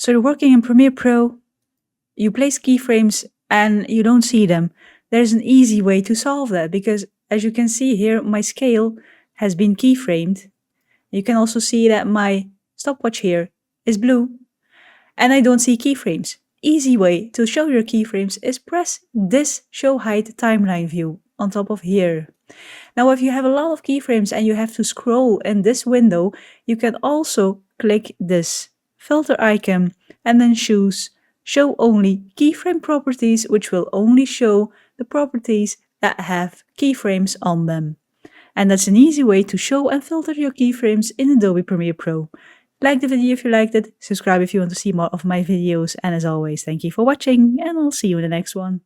So you're working in Premiere Pro, you place keyframes and you don't see them. There's an easy way to solve that because as you can see here, my scale has been keyframed. You can also see that my stopwatch here is blue and I don't see keyframes. Easy way to show your keyframes is press this show height timeline view on top of here. Now if you have a lot of keyframes and you have to scroll in this window, you can also click this filter icon and then choose show only keyframe properties, which will only show the properties that have keyframes on them. And that's an easy way to show and filter your keyframes in Adobe Premiere Pro. Like the video if you liked it, subscribe if you want to see more of my videos, and as always, thank you for watching, and I'll see you in the next one.